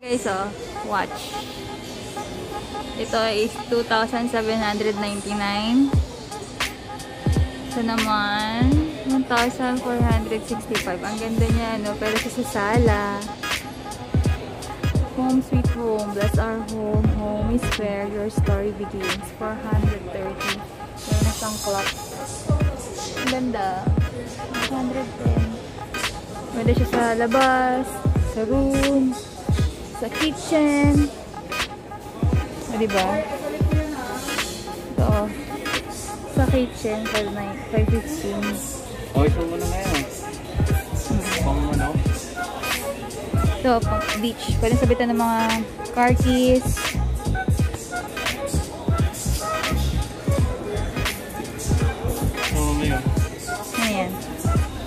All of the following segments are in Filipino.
Guys, oh, watch. Ito is 2,799. Ito naman, 1,465. Ang ganda niya, no? Pero sa sala. Home sweet home. Bless our home. Home is where your story begins. 430. May nasang clock. Ang ganda. 110. Pwede siya sa labas, sa room, sa kitchen. O, diba? Ito, sa kitchen, 515. Oh, ito mo na ngayon. Pang ano? Ito, pang beach. Pwede sabitan ng mga car keys. Oo, ngayon. Ayan.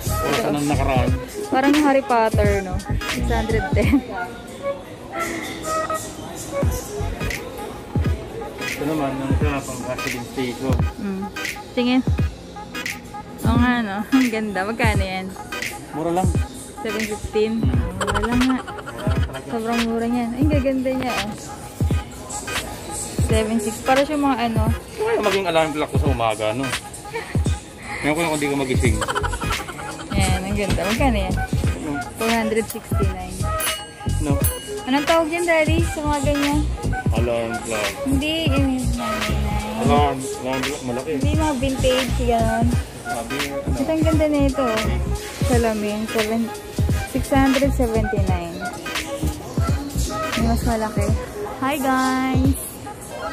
Wala ka nang nakaraan. Parang yung Harry Potter, no? 610. Ito naman, ang isa pang gasoline station. Tingin. Oo nga, no? Ang ganda. Magkano yan? Mura lang. 715. Mura lang nga. Sobrang mura niyan. Ay, gaganda niya, oh. 7.6. Para siya mga ano. Kaya maging alarm clock ko sa umaga, no? Ngayon ko lang kung di ka magising. Yan, ang ganda. Magkano yan? 469. No? Anong tawag yan, Daddy? Sa mga ganyan? Alarm clock. Hindi, Alarm clock, malaki. hindi mga vintage, yan. Sabi, Ito ang ganda na ito. Salamin, 679. May mas malaki. Hi guys!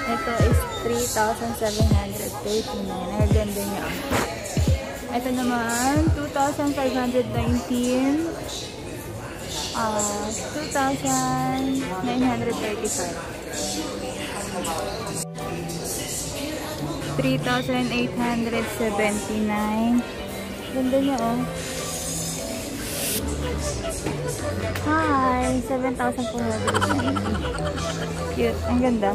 Ito is 3,739. Ang ganda niya. Ito naman, 2,519. 2,935. 3,879. Ganda niya, oh. Hi! 7,490. Cute. Ang ganda.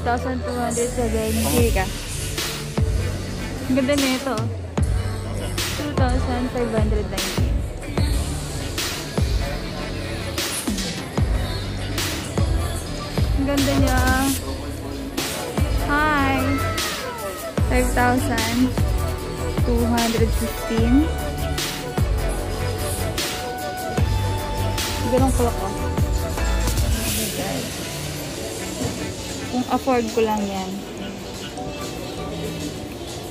8,270 ka. Ang ganda na ito. 2,590. Ang ganda niya. Hi! 5,215. Ganong clock, oh. Kung afford ko lang yan.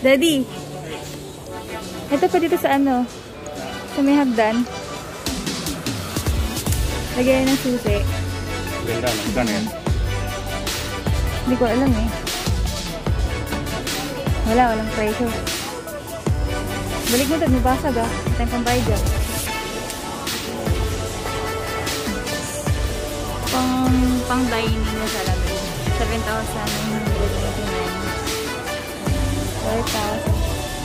Daddy! Ito pa dito sa ano? Sa may hagdan. Lagyan ng susi. ganda, no? Ganda yan. Hindi ko alam eh. Walang presyo. Balik mo doon, may basag ah. Ito yung pambayad dyan. Pang dining mo sa lamin. 7,999. 4,000.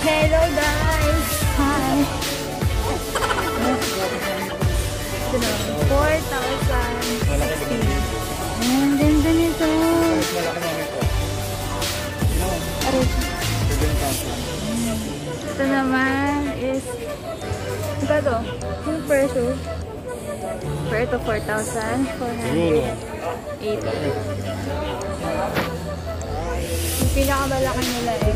Hello guys! Hi! Ito na, 4,060. Ang ganda nito. Ito naman is ito to, yung presyo. Pero ito 4,480. Yung pinakamalaki nila eh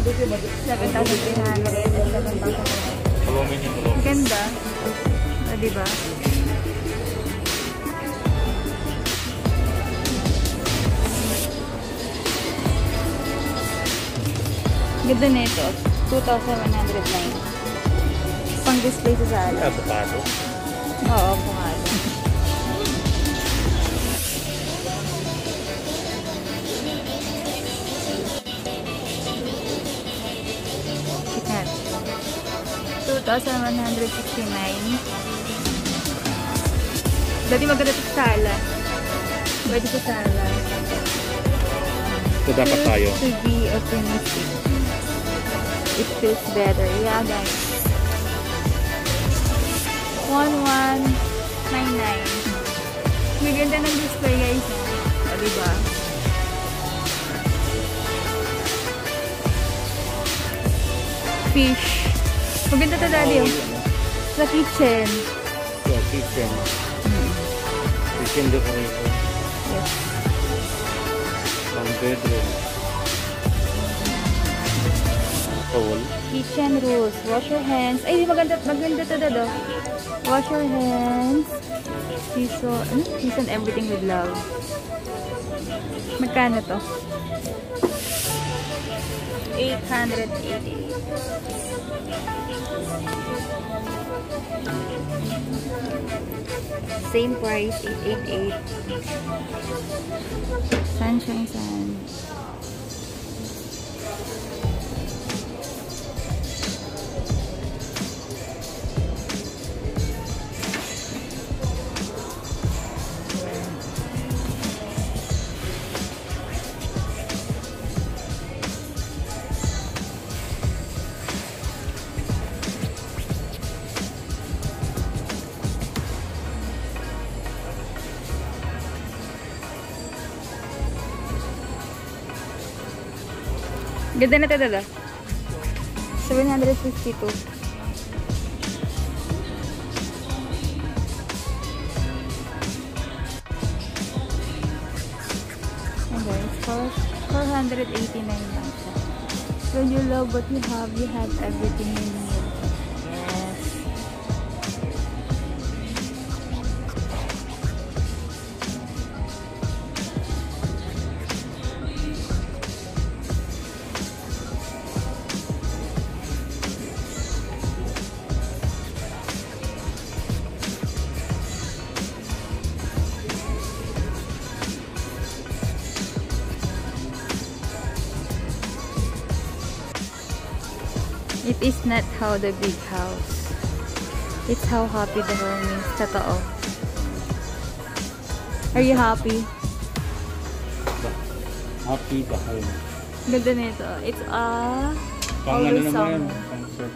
7,300. 7,000. Ganda. O, diba? Ganda na ito. 2,109. Pang display sa sala. Sapato. Oo, pungalo. Sikat. 2,169. Dati maganda ito sa sala. Pwede sa sala. So dapat tayo. To be optimistic. It feels better. Yeah, guys. 1,199. May ganda ng display, guys. O, diba? Fish. Maganda to, Daddy. Oh. Sa kitchen. Yeah, kitchen. Kitchen decorator. Yes. Pang bedroom. Towel. Kitchen rules. Wash your hands. Ay, maganda to Dado. Wash your hands. Season everything with love. Magkano to? 888. Same price, 888. Sunshine Sun. Ganda na ito, Dada. 752. And then, 489 lang siya. When you love what you have everything you need. Yes. It is not how the big house. It's how happy the home is. Totoo. Are you happy? Happy the home. Ganda nito. It's Pang ano always naman? summer. Pang shirt.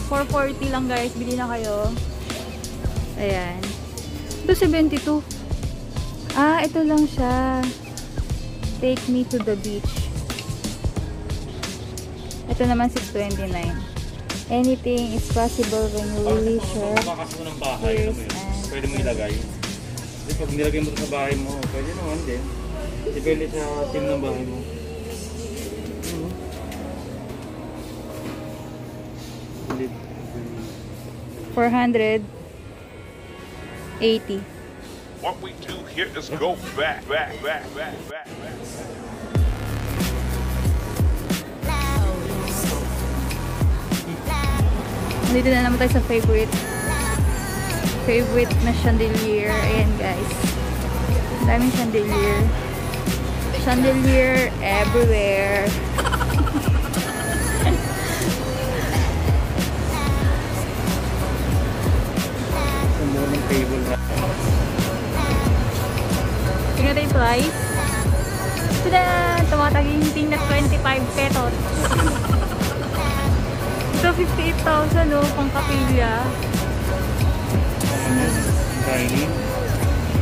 440 lang guys. Bili na kayo. Ayan. Ito 72. Ah, ito lang siya. Take me to the beach. Ito naman 629. Anything is possible when you really sure. Pagkakas mo ng bahay, pwede mo ilagay. Kasi pag nilagay mo sa bahay mo, pwede naman din. Depende sa team ng bahay mo. 480. What we do here is go back. Dito na naman tayo sa favorite na chandelier. Ayan guys. Daming chandelier. Chandelier everywhere. Ang mura ng table na. Tingnan tayo yung price. Tada! Tumataginting na 25 pesos. Ito 58,000 oh, pang kapilya. Dining.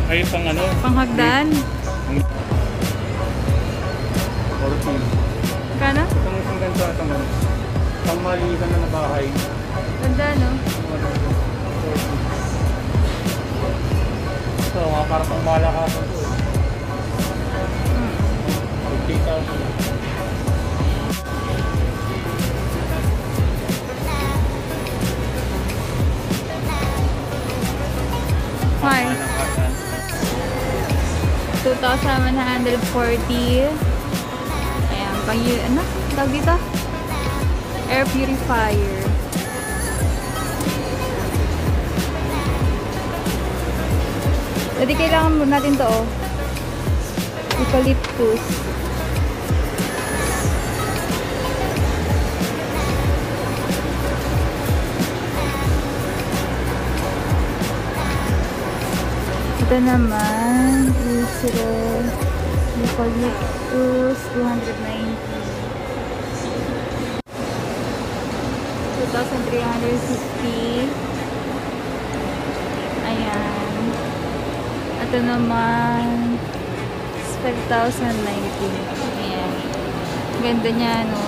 Ay, pang ano? Pang hagdan. 14. Kano? Itong isang ganito at ang pang malikan na bahay. Ganda no? So, parang pang malakasan to. 50,000. Hi. 2,140. Ayan, pang ano? Tawag dito? Air purifier. Jadi kailangan natin to oh. Eucalyptus. Ito naman, eucalyptus, 290. 2,350. Ayan. Ito naman, 5,090. Ayan. Ganda niya, no?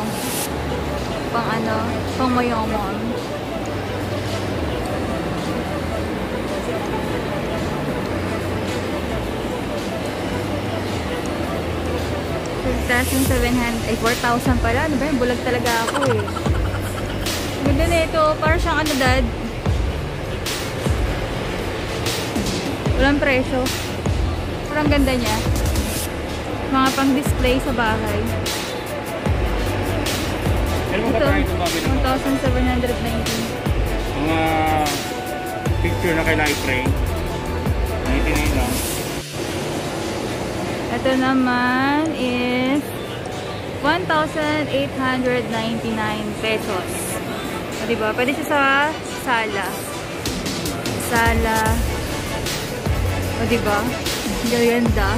Pang ano, pang mayamon. $6,700, ay 4,000 pala. Ano ba yun? Bulag talaga ako eh. Ganda na ito. Parang siyang ano, dad. Walang presyo. Parang ganda niya. Mga pang display sa bahay. Pero Ito, magkakain ito mabili mo. 1,719. Mga picture na kailangan i-frame. 99 lang. Ito naman is 1,899 pesos. O, diba? Pwede siya sa sala. Sala. O, diba? Ganda.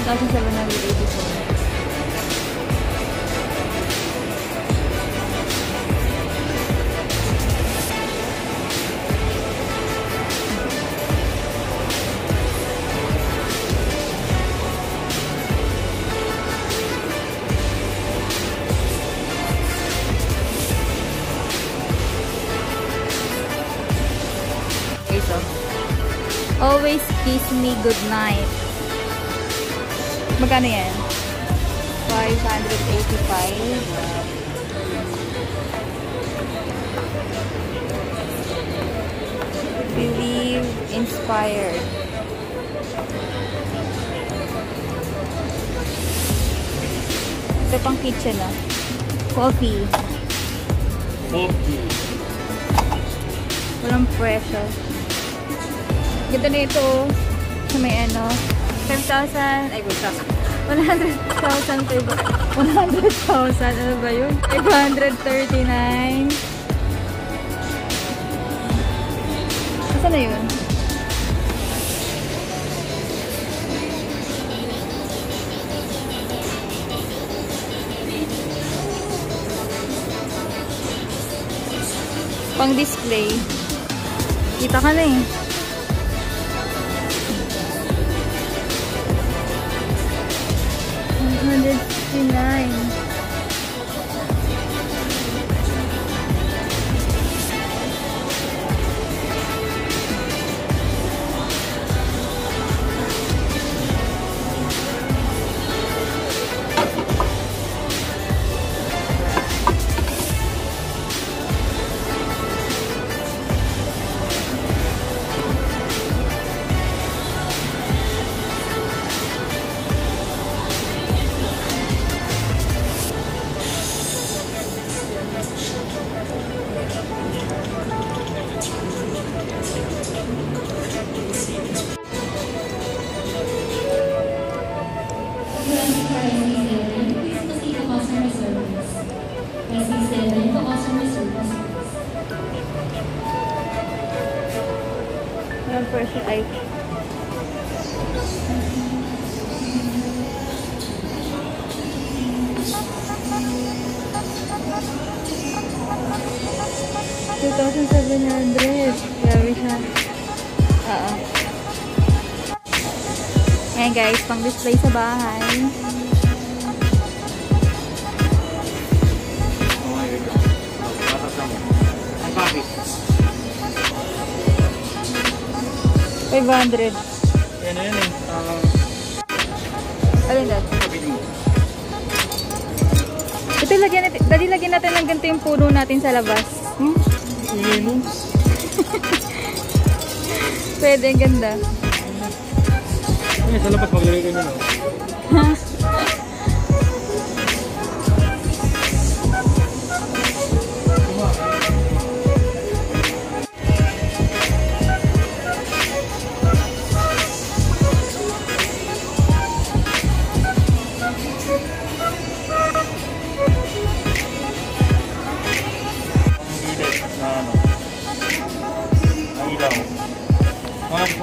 1,784. Ito. Always kiss me goodnight. Magkano yan? 585. Believe inspired. Ito pang kitchen ah. Coffee. Coffee. Walang presyo. Ganda na ito. Sa may ano. 5,000. Ay, buta. 100,000. 100,000. Ano ba yun? 539. Saan na yun? Pang display. Kita ka na eh. $169. Walang presyo ay $2,700. Grabe siya. Oo. Ayan guys, pang display sa bahay. Ang bakit? 500. Yan na yan eh. Alin dad? Sabihin mo. Ito lagyan natin ng ganito yung puno natin sa labas. Ingay mo. Pwede, ang ganda. Ay, sa labas maglagay ka nyo no?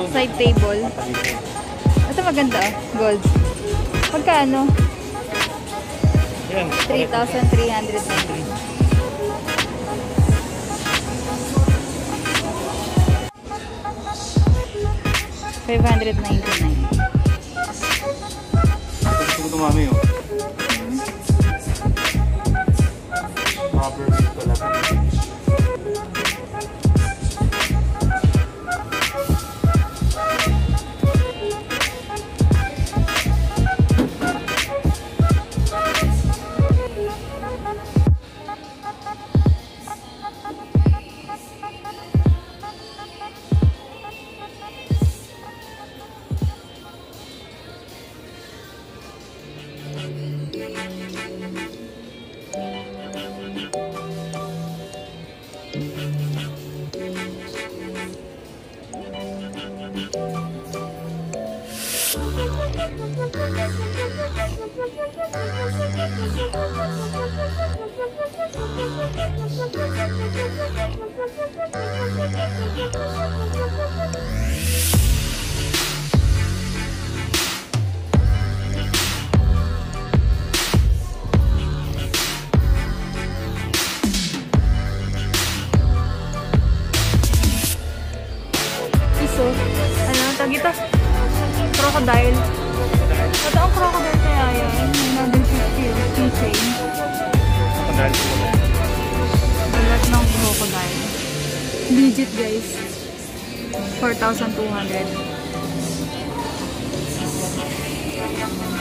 Side table. Ito maganda oh. Gold. Pagkaano? Yan. 3,390. $599. Gusto ko tumami oh. Iso. Ano? Tag ito? Crocodile. Ito ang crocodile kaya yan. 950 keychain. Pagdahil ko na. Balat ng crocodile. Legit guys. 4,200.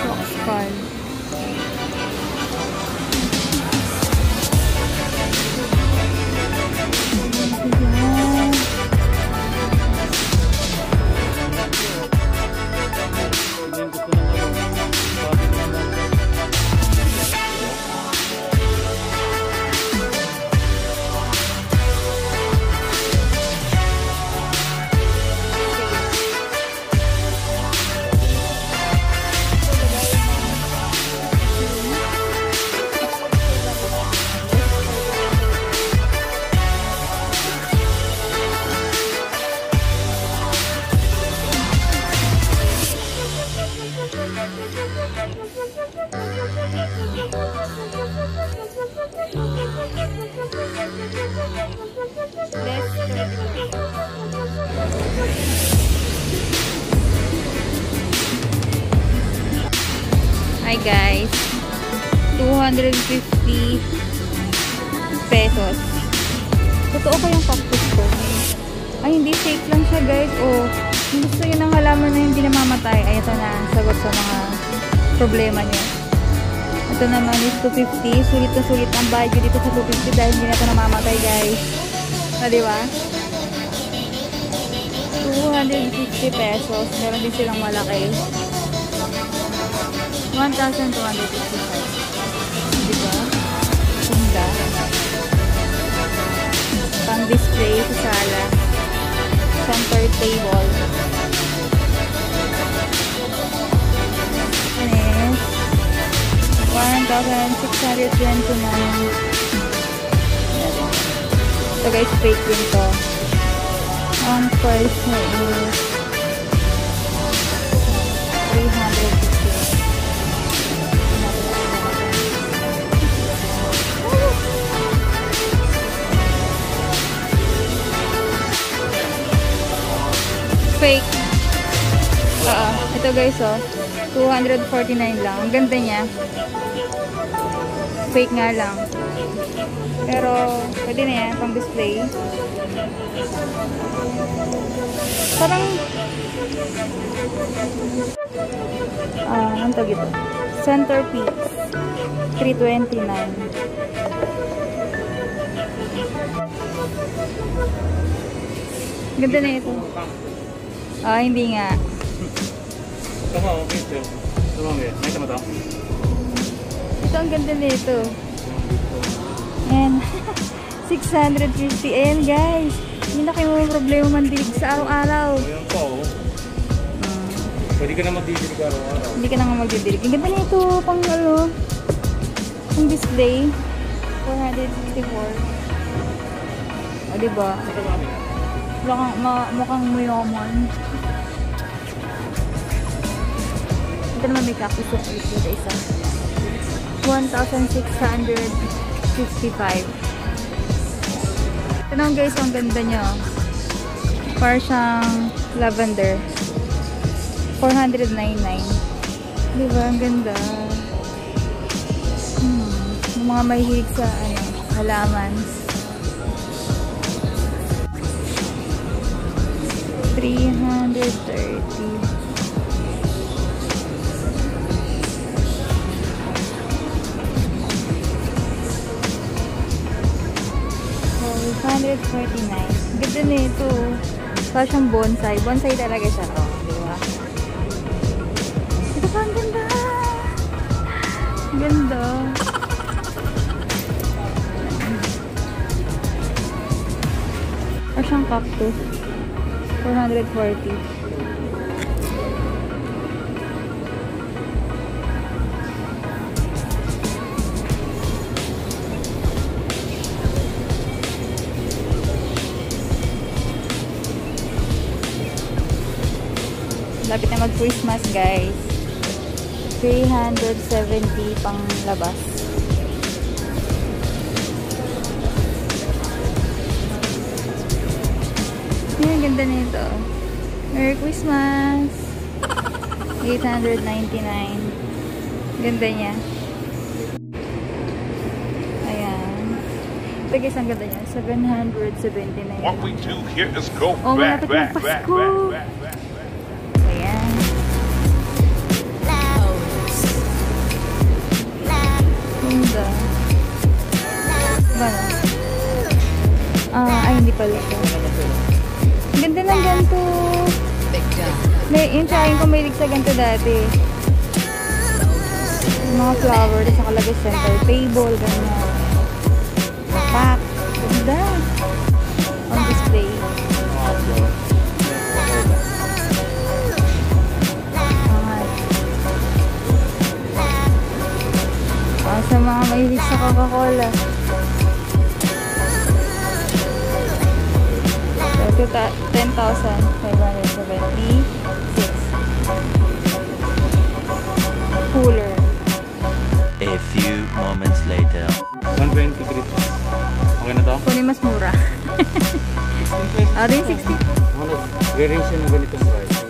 Rock skull. Ayan. Tingin ko na naman. Sabi ko naman. Hi guys, 250 pesos. Totoo kayong cactus ko? Ay, hindi, fake lang siya guys. Oh, kung gusto nyo ng halaman na hindi namamatay, ay ito na, sagot sa mga problema nyo. Ito naman is 250. Sulit na sulit ang budget dito sa 250 dahil hindi na ito namamatay guys. Na diba? 250 pesos. Meron din silang malaki. 1,255. Diba? Ganda. Pang display sa sala. Center table. Next. 1,629. Ito guys, fake din to. Ang price na is 350. Fake. Ito guys, oh. 249 lang. Ang ganda niya. Fake nga lang. Pero, pwede na yan. Pang display. Parang, anong tawag ito? Centerpiece. 329. Ganda na ito. Hindi nga. Ito mo, okay. Ito mo, may ito mo ito. Ito ang ganda na ito. And 650. Ayan guys. Hindi na kayo problema mandilig sa araw-araw. Ayan po. Pwede ka na magdidilig araw-araw. Hindi ka na nga magdidilig. Ang ganda na ito. Pang ano. Pang display. 454. Diba? Ito ba kami? Mukhang mayaman. Ito naman may cactus yung ulit dito isa. 1,655. Ito naman guys, ang ganda nyo. Parang siyang lavender. 499. Diba? Ang ganda. Yung mga mahilig sa halaman. 330. Oh, 149. Ganda na ito. Parang siyang bonsai. Bonsai talaga siya to. Diba? Ito pa, ang ganda. Ang ganda. Parang siyang cactus. 440. Lapit na mag-Christmas, guys. 370 pang labas. Ang ganda nito. Merry Christmas! 899. Ganda niya. Ayan. Ito guys, ang ganda niya. 779. What we do here is go Oh, back, malapit back, ng back, Pasko. back, back, back. Ayan. Ganda. Ba? Ay, hindi pala ito. Ganda ng ganito. Yung tsahin ko mahilig sa ganito dati. Yung mga flower, sa nakalagay center table, ganyan. Pack. Ganda. On display. Sa mga mahilig sa Coca-Cola. So, 10,576. Cooler. A few moments later. 123. Okay na to? Kunin mas mura. Ah, din 60. Ano, re-range yun ng ganitong price.